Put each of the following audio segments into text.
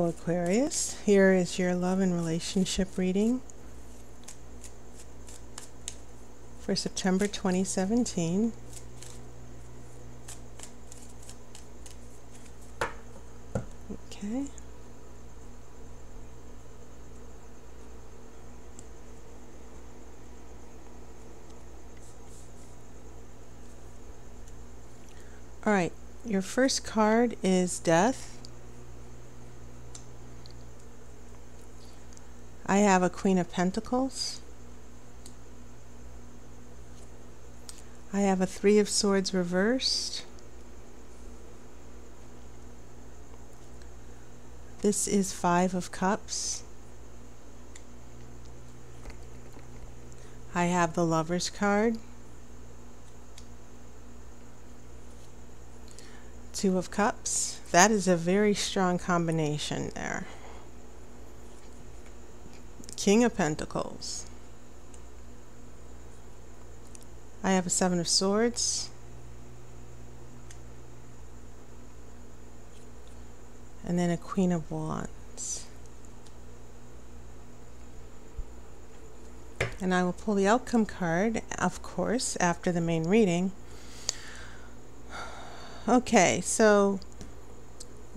Hello Aquarius, here is your love and relationship reading for September 2017. Okay. All right, your first card is Death. I have a Queen of Pentacles. I have a Three of Swords reversed. This is Five of Cups. I have the Lover's card. Two of Cups. That is a very strong combination there. King of Pentacles. I have a Seven of Swords. And then a Queen of Wands. And I will pull the outcome card, of course, after the main reading. Okay, so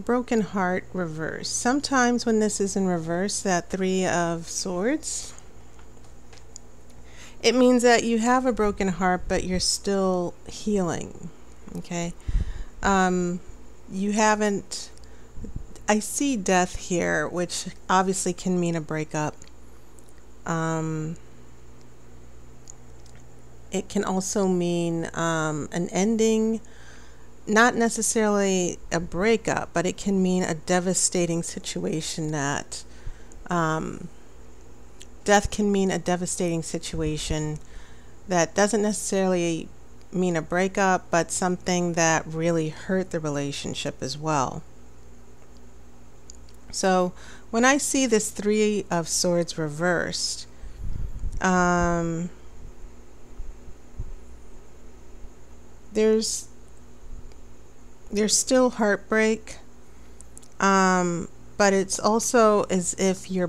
Broken Heart reverse. Sometimes when this is in reverse, that Three of Swords, it means that you have a broken heart, but you're still healing. Okay, you haven't. I see death here, which obviously can mean a breakup. It can also mean an ending. Not necessarily a breakup, but it can mean a devastating situation that death can mean a devastating situation that doesn't necessarily mean a breakup, but something that really hurt the relationship as well. So when I see this Three of Swords reversed, there's still heartbreak, but it's also as if you're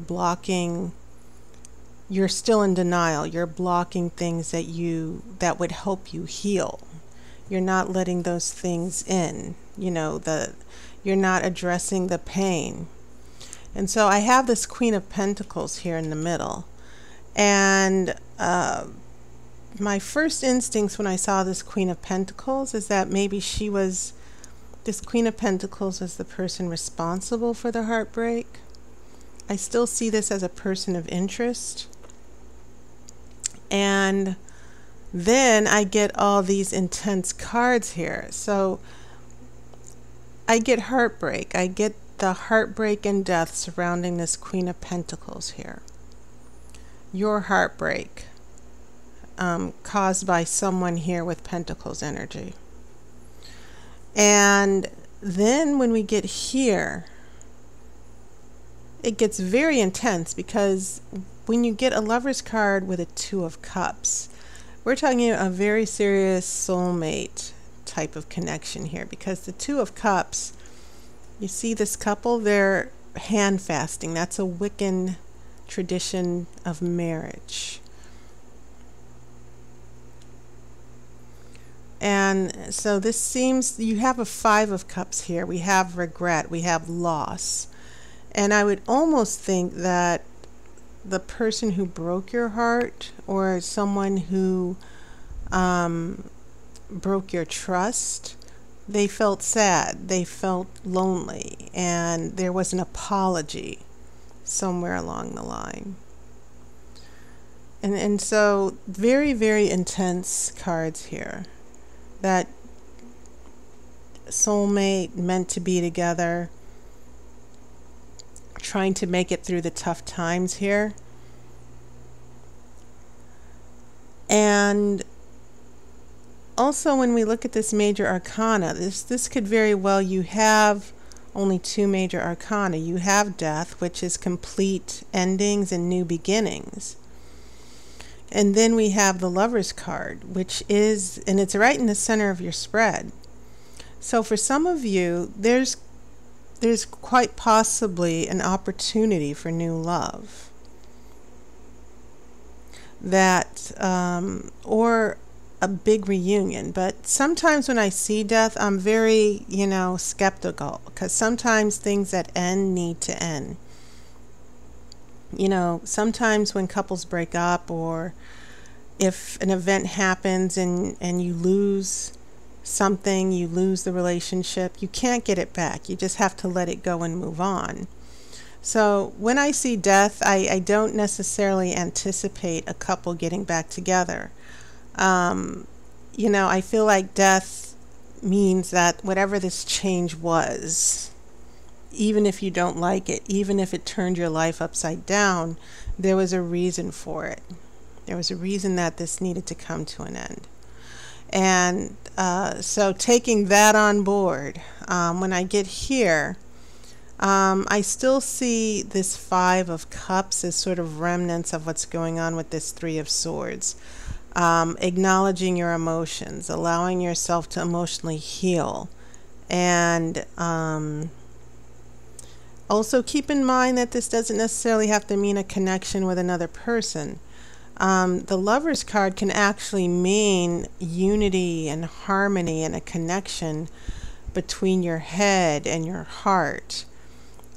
still in denial. You're blocking things that would help you heal. You're not letting those things in, you're not addressing the pain. And so I have this Queen of Pentacles here in the middle, and my first instincts when I saw this Queen of Pentacles is that maybe this Queen of Pentacles is the person responsible for the heartbreak. I still see this as a person of interest. And then I get all these intense cards here. So I get heartbreak. I get the heartbreak and death surrounding this Queen of Pentacles here. Your heartbreak caused by someone here with Pentacles energy. And then when we get here, it gets very intense, because when you get a Lover's card with a Two of Cups, we're talking a very serious soulmate type of connection here, because the Two of Cups, you see this couple, they're hand fasting. That's a Wiccan tradition of marriage. And so this seems, you have a Five of Cups here. We have regret, we have loss. And I would almost think that the person who broke your heart, or someone who broke your trust, they felt sad, they felt lonely, and there was an apology somewhere along the line. And so very, very intense cards here. That soulmate meant to be together, trying to make it through the tough times here. And also when we look at this major arcana, this could very well, you have only two major arcana. You have Death, which is complete endings and new beginnings. And then we have the Lover's card, which is, and it's right in the center of your spread. So for some of you, there's there's quite possibly an opportunity for new love. That, or a big reunion. But sometimes when I see death, I'm very, skeptical, because sometimes things that end need to end. Sometimes when couples break up, or if an event happens and you lose something, you lose the relationship, you can't get it back. You just have to let it go and move on. So when I see death, I don't necessarily anticipate a couple getting back together. I feel like death means that whatever this change was, even if you don't like it, even if it turned your life upside down, there was a reason for it. There was a reason that this needed to come to an end. And so taking that on board, when I get here, I still see this Five of Cups as sort of remnants of what's going on with this Three of Swords. Acknowledging your emotions, allowing yourself to emotionally heal. And also keep in mind that this doesn't necessarily have to mean a connection with another person. The Lover's card can actually mean unity and harmony and a connection between your head and your heart.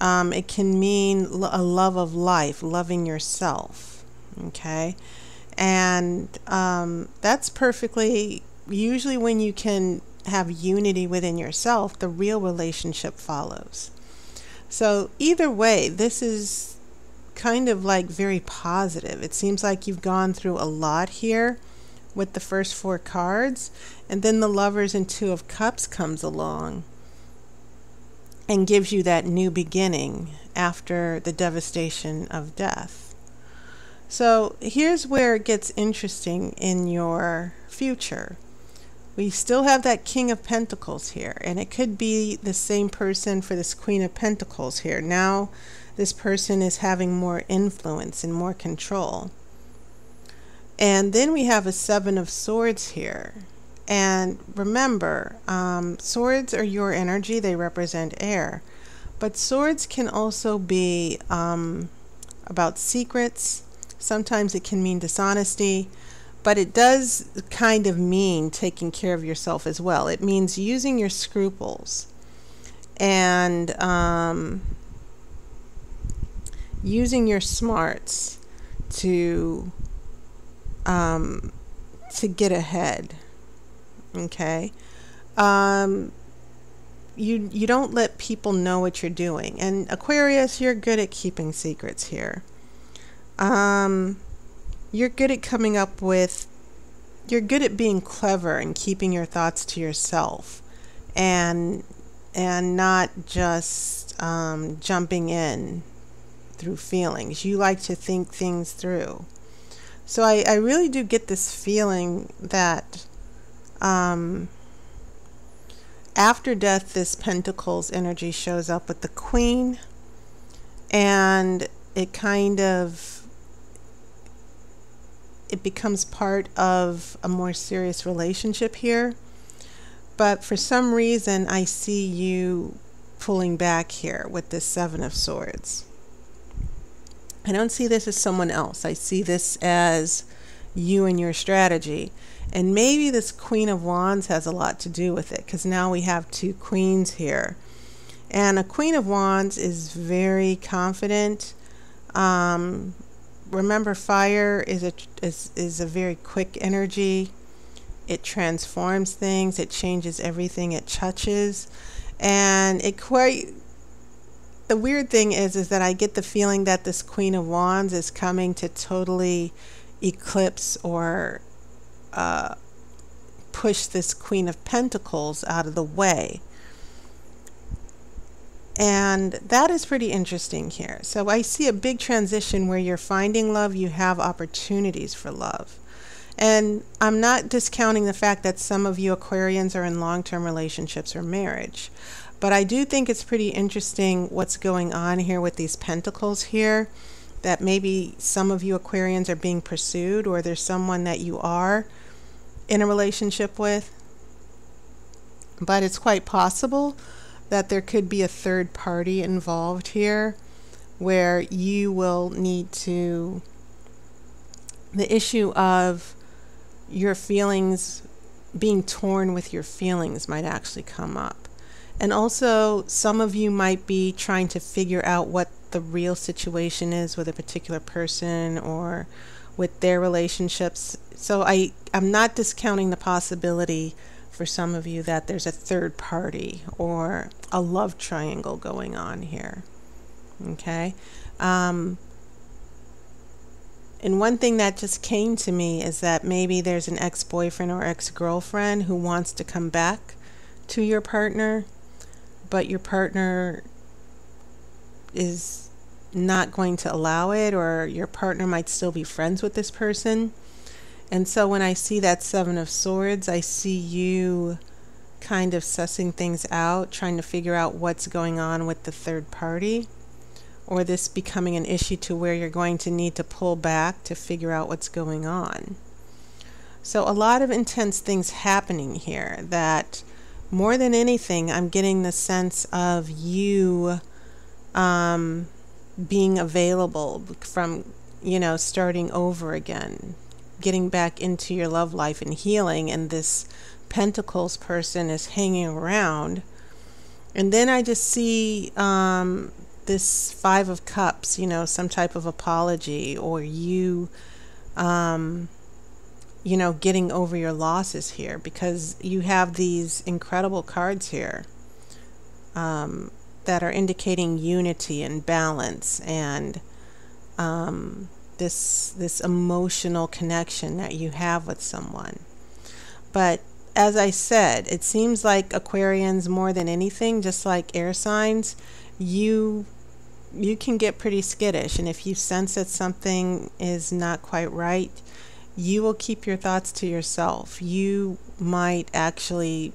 It can mean a love of life, loving yourself. Okay? And that's perfectly, usually when you can have unity within yourself, the real relationship follows. So either way, this is kind of like very positive. It seems like you've gone through a lot here with the first four cards, and then the Lovers and Two of Cups comes along and gives you that new beginning after the devastation of death. So here's where it gets interesting in your future. We still have that King of Pentacles here, and it could be the same person for this Queen of Pentacles here. Now this person is having more influence and more control. And then we have a Seven of Swords here. And remember, swords are your energy. They represent air. But swords can also be about secrets. Sometimes it can mean dishonesty. But it does kind of mean taking care of yourself as well. It means using your scruples and using your smarts to get ahead. Okay? You don't let people know what you're doing. And Aquarius, you're good at keeping secrets here. You're good at coming up with, you're good at being clever and keeping your thoughts to yourself and not just jumping in through feelings. You like to think things through. So I really do get this feeling that after death, this Pentacles energy shows up with the Queen, and it kind of, it becomes part of a more serious relationship here. But for some reason, I see you pulling back here with this Seven of Swords. I don't see this as someone else. I see this as you and your strategy. And maybe this Queen of Wands has a lot to do with it, because now we have two queens here. And a Queen of Wands is very confident. Remember, fire is a very quick energy. It transforms things. It changes everything it touches. And the weird thing is that I get the feeling that this Queen of Wands is coming to totally eclipse or push this Queen of Pentacles out of the way. And that is pretty interesting here. So I see a big transition where you're finding love, you have opportunities for love. And I'm not discounting the fact that some of you Aquarians are in long-term relationships or marriage. But I do think it's pretty interesting what's going on here with these pentacles here, that maybe some of you Aquarians are being pursued, or there's someone that you are in a relationship with. But it's quite possible that there could be a third party involved here, where you will need to, the issue of your feelings, being torn with your feelings might actually come up. And also, some of you might be trying to figure out what the real situation is with a particular person or with their relationships. So I'm not discounting the possibility for some of you that there's a third party or a love triangle going on here. Okay? And one thing that just came to me is that maybe there's an ex-boyfriend or ex-girlfriend who wants to come back to your partner, but your partner is not going to allow it, or your partner might still be friends with this person. And so when I see that Seven of Swords, I see you kind of sussing things out, trying to figure out what's going on with the third party, or this becoming an issue to where you're going to need to pull back to figure out what's going on. So a lot of intense things happening here that, more than anything, I'm getting the sense of you being available from, starting over again, getting back into your love life and healing, and this Pentacles person is hanging around. And then I just see this Five of Cups, some type of apology, or you, getting over your losses here, because you have these incredible cards here that are indicating unity and balance and this emotional connection that you have with someone. But as I said, it seems like Aquarians, more than anything, just like air signs, you can get pretty skittish, and if you sense that something is not quite right, you will keep your thoughts to yourself. You might actually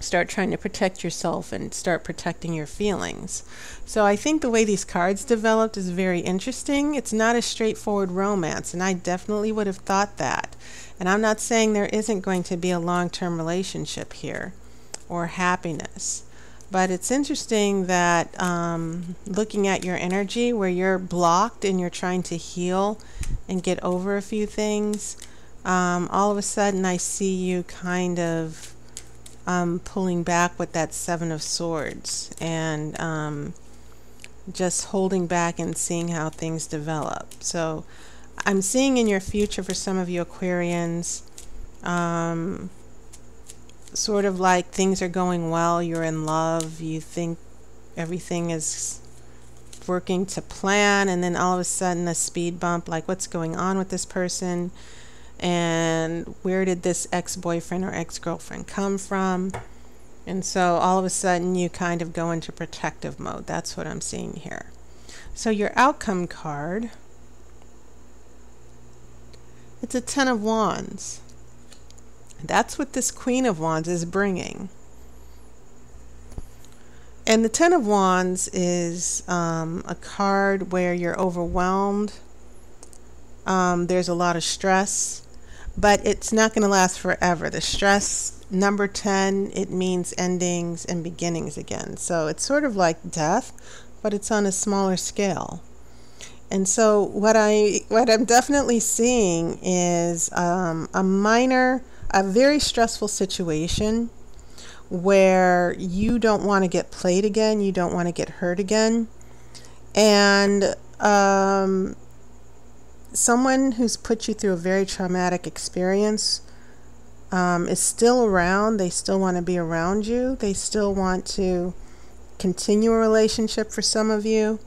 start trying to protect yourself and start protecting your feelings. So I think the way these cards developed is very interesting. It's not a straightforward romance, and I definitely would have thought that. And I'm not saying there isn't going to be a long-term relationship here or happiness. But it's interesting that looking at your energy, where you're blocked and you're trying to heal and get over a few things, all of a sudden I see you kind of pulling back with that Seven of Swords and just holding back and seeing how things develop. So I'm seeing in your future, for some of you Aquarians, sort of like things are going well, you're in love, you think everything is working to plan, and then all of a sudden a speed bump, like what's going on with this person, and where did this ex-boyfriend or ex-girlfriend come from? And so all of a sudden you kind of go into protective mode. That's what I'm seeing here. So your outcome card, it's a Ten of Wands. That's what this Queen of Wands is bringing. And the Ten of Wands is a card where you're overwhelmed. There's a lot of stress, but it's not going to last forever. The stress, number 10, it means endings and beginnings again. So it's sort of like death, but it's on a smaller scale. And so what I'm definitely seeing is a very stressful situation where you don't want to get played again, you don't want to get hurt again, and someone who's put you through a very traumatic experience is still around. They still want to be around you. They still want to continue a relationship for some of you.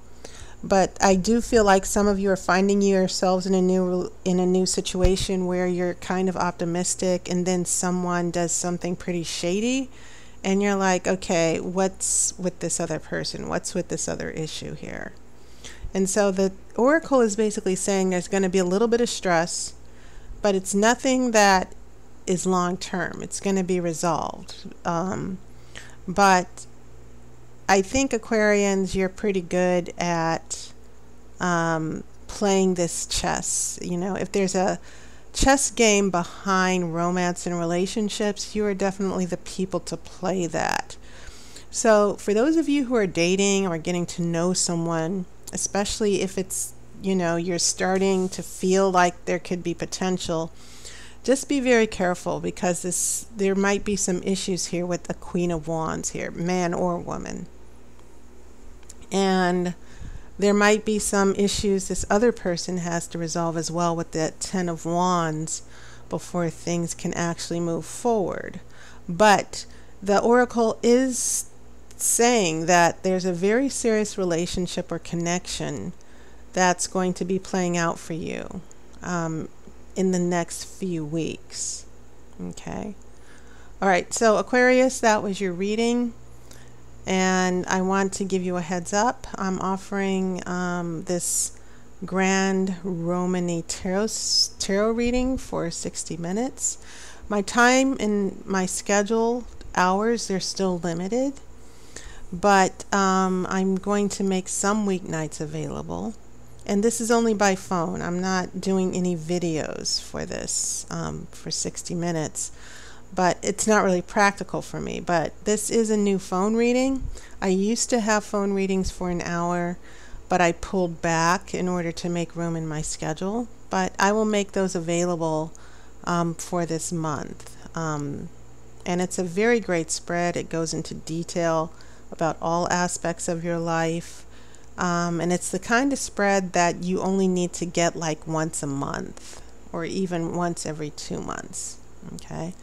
But I do feel like some of you are finding yourselves in a new situation where you're kind of optimistic, and then someone does something pretty shady, and you're like, okay, what's with this other person? What's with this other issue here? And so the Oracle is basically saying there's going to be a little bit of stress, but it's nothing that is long term. It's going to be resolved. But I think Aquarians, you're pretty good at playing this chess. If there's a chess game behind romance and relationships, you are definitely the people to play that. So for those of you who are dating or getting to know someone, especially if it's, you're starting to feel like there could be potential, just be very careful, because there might be some issues here with the Queen of Wands here, man or woman. And there might be some issues this other person has to resolve as well with that Ten of Wands before things can actually move forward. But the Oracle is saying that there's a very serious relationship or connection that's going to be playing out for you in the next few weeks. Okay. All right. So Aquarius, that was your reading. And I want to give you a heads up. I'm offering this Grand Romany tarot reading for 60 minutes. My time and my schedule hours, they're still limited. But I'm going to make some weeknights available. And this is only by phone. I'm not doing any videos for this for 60 minutes. But it's not really practical for me. But this is a new phone reading. I used to have phone readings for an hour, but I pulled back in order to make room in my schedule. But I will make those available for this month. And it's a very great spread. It goes into detail about all aspects of your life. And it's the kind of spread that you only need to get like once a month, or even once every 2 months. Okay.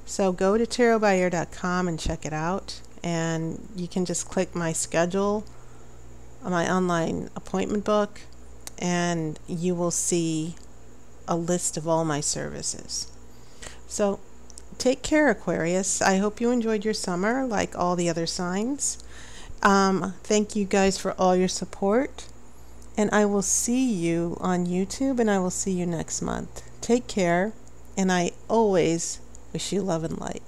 So go to tarotbyaire.com and check it out. And you can just click my schedule, my online appointment book, and you will see a list of all my services. So take care, Aquarius. I hope you enjoyed your summer like all the other signs. Thank you guys for all your support. And I will see you on YouTube, and I will see you next month. Take care. And I always wish you love and light.